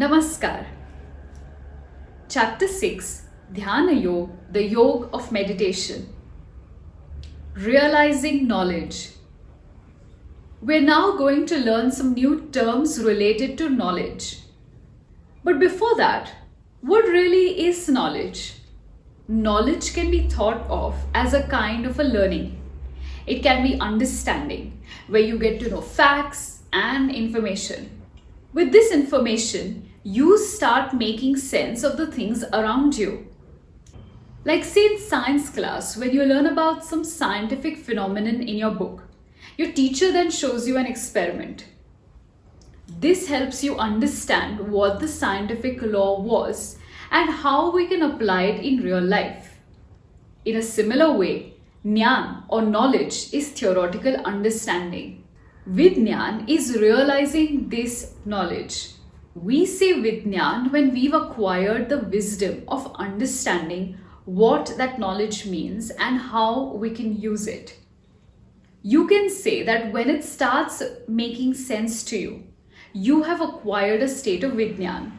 Namaskar. Chapter 6, Dhyan Yog, the Yog of Meditation. Realizing knowledge. We're now going to learn some new terms related to knowledge. But before that, what really is knowledge? Knowledge can be thought of as a kind of a learning. It can be understanding, where you get to know facts and information. With this information, you start making sense of the things around you. Like say in science class, when you learn about some scientific phenomenon in your book, your teacher then shows you an experiment. This helps you understand what the scientific law was and how we can apply it in real life. In a similar way, Jnana or knowledge is theoretical understanding. Vijñāna is realizing this knowledge. We say Vijñāna when we've acquired the wisdom of understanding what that knowledge means and how we can use it. You can say that when it starts making sense to you, you have acquired a state of Vijñāna.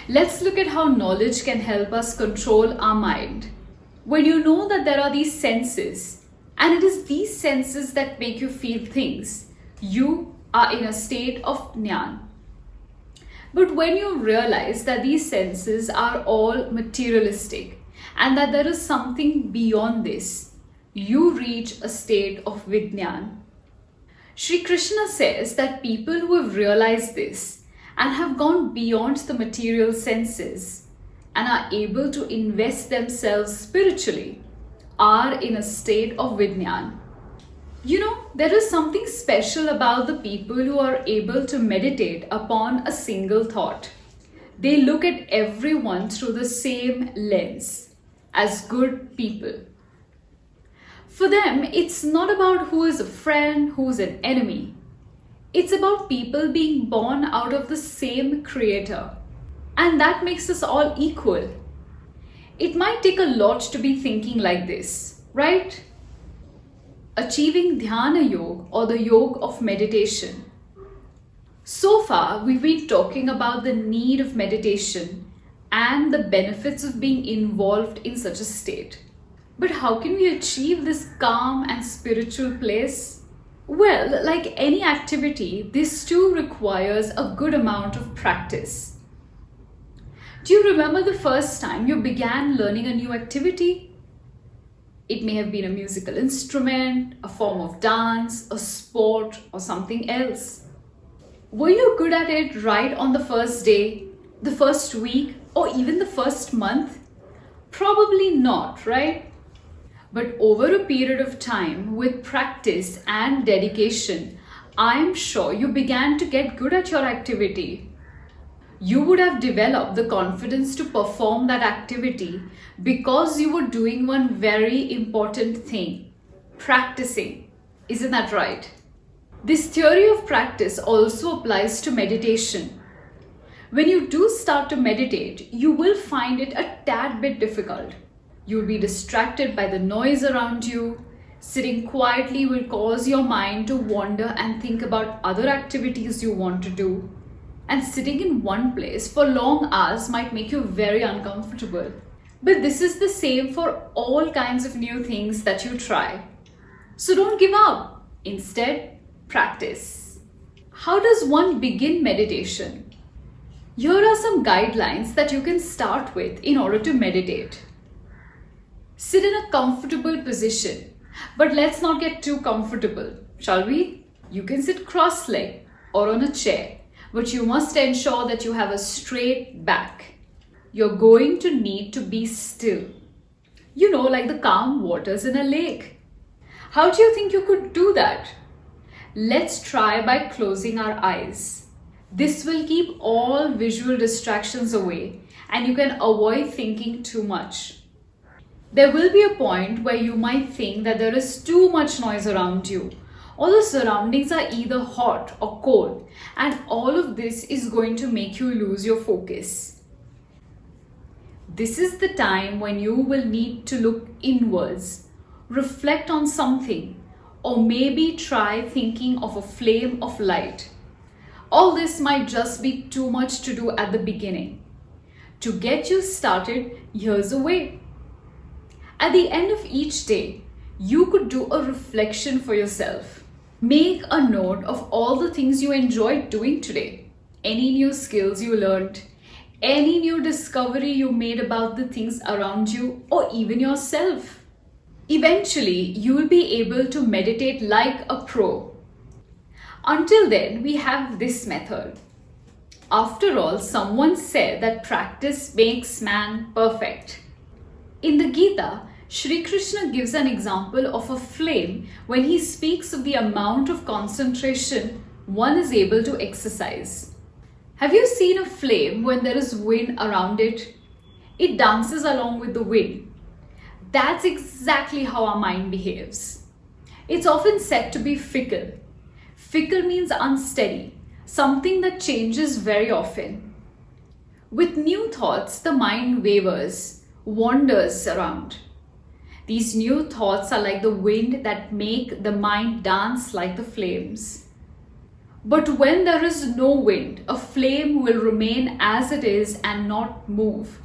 Let's look at how knowledge can help us control our mind. When you know that there are these senses, and it is these senses that make you feel things, you are in a state of Jnana. But when you realize that these senses are all materialistic and that there is something beyond this, you reach a state of Vijñāna. Sri Krishna says that people who have realized this and have gone beyond the material senses and are able to invest themselves spiritually are in a state of Vijñāna. You know, there is something special about the people who are able to meditate upon a single thought. They look at everyone through the same lens, as good people. For them, it's not about who is a friend, who is an enemy. It's about people being born out of the same creator. And that makes us all equal. It might take a lot to be thinking like this, right? Achieving Dhyan Yog or the Yog of meditation. So far, we've been talking about the need of meditation and the benefits of being involved in such a state. But how can we achieve this calm and spiritual place? Well, like any activity, this too requires a good amount of practice. Do you remember the first time you began learning a new activity? It may have been a musical instrument, a form of dance, a sport, or something else. Were you good at it right on the first day, the first week, or even the first month? Probably not, right? But over a period of time, with practice and dedication, I am sure you began to get good at your activity. You would have developed the confidence to perform that activity because you were doing one very important thing, practicing. Isn't that right? This theory of practice also applies to meditation. When you do start to meditate, you will find it a tad bit difficult. You'll be distracted by the noise around you. Sitting quietly will cause your mind to wander and think about other activities you want to do. And sitting in one place for long hours might make you very uncomfortable. But this is the same for all kinds of new things that you try. So don't give up. Instead, practice. How does one begin meditation? Here are some guidelines that you can start with in order to meditate. Sit in a comfortable position. But let's not get too comfortable, shall we? You can sit cross-legged or on a chair. But you must ensure that you have a straight back. You're going to need to be still. You know, like the calm waters in a lake. How do you think you could do that? Let's try by closing our eyes. This will keep all visual distractions away and you can avoid thinking too much. There will be a point where you might think that there is too much noise around you. All the surroundings are either hot or cold, and all of this is going to make you lose your focus. This is the time when you will need to look inwards, reflect on something, or maybe try thinking of a flame of light, All this might just be too much to do at the beginning. To get you started, here's a way. At the end of each day, you could do a reflection for yourself. Make a note of all the things you enjoyed doing today, any new skills you learned, any new discovery you made about the things around you or even yourself. Eventually, you will be able to meditate like a pro. Until then, we have this method. After all, someone said that practice makes man perfect. In the Gita, Shri Krishna gives an example of a flame when he speaks of the amount of concentration one is able to exercise. Have you seen a flame when there is wind around it? It dances along with the wind. That's exactly how our mind behaves. It's often said to be fickle. Fickle means unsteady, something that changes very often. With new thoughts, the mind wavers, wanders around. These new thoughts are like the wind that make the mind dance like the flames. But when there is no wind, a flame will remain as it is and not move.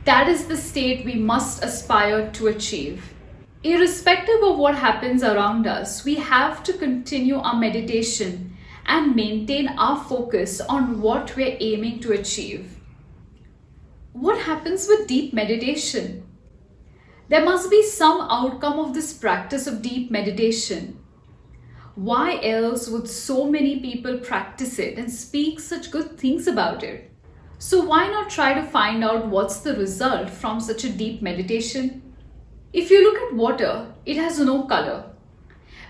That is the state we must aspire to achieve. Irrespective of what happens around us, we have to continue our meditation and maintain our focus on what we're aiming to achieve. What happens with deep meditation? There must be some outcome of this practice of deep meditation. Why else would so many people practice it and speak such good things about it? So why not try to find out what's the result from such a deep meditation? If you look at water, it has no color.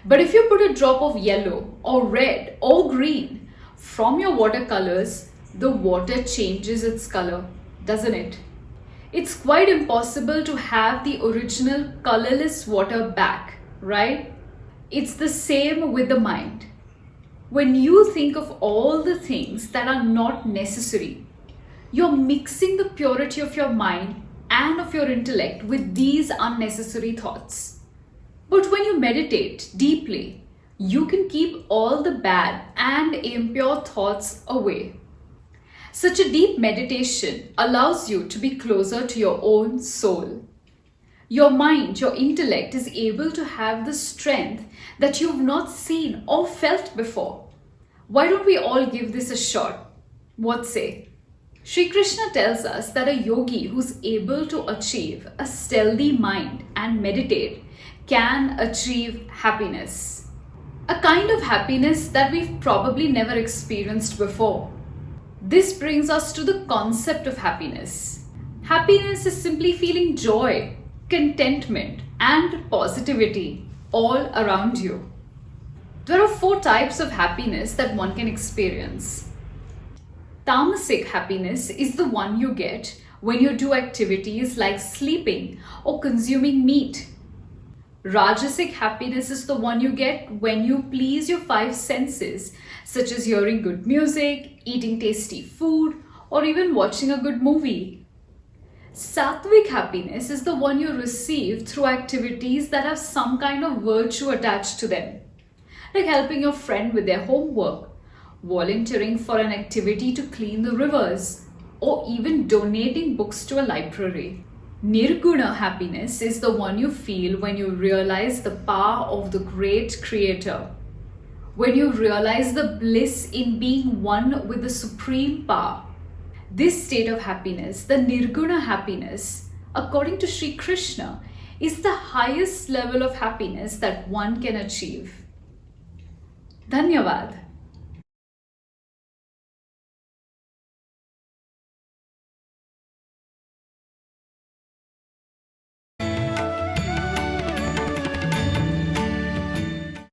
But if you put a drop of yellow or red or green from your watercolors, the water changes its color, doesn't it? It's quite impossible to have the original colorless water back, right? It's the same with the mind. When you think of all the things that are not necessary, you're mixing the purity of your mind and of your intellect with these unnecessary thoughts. But when you meditate deeply, you can keep all the bad and impure thoughts away. Such a deep meditation allows you to be closer to your own soul. Your mind, your intellect is able to have the strength that you've not seen or felt before. Why don't we all give this a shot? What say? Shri Krishna tells us that a yogi who's able to achieve a stealthy mind and meditate can achieve happiness. A kind of happiness that we've probably never experienced before. This brings us to the concept of happiness. Happiness is simply feeling joy, contentment, and positivity all around you. There are 4 types of happiness that one can experience. Tamasic happiness is the one you get when you do activities like sleeping or consuming meat. Rajasic happiness is the one you get when you please your 5 senses, such as hearing good music, eating tasty food, or even watching a good movie. Sattvic happiness is the one you receive through activities that have some kind of virtue attached to them, like helping your friend with their homework, volunteering for an activity to clean the rivers, or even donating books to a library. Nirguna happiness is the one you feel when you realize the power of the great Creator, when you realize the bliss in being one with the Supreme Power. This state of happiness, the Nirguna happiness, according to Shri Krishna, is the highest level of happiness that one can achieve. Dhanyavad.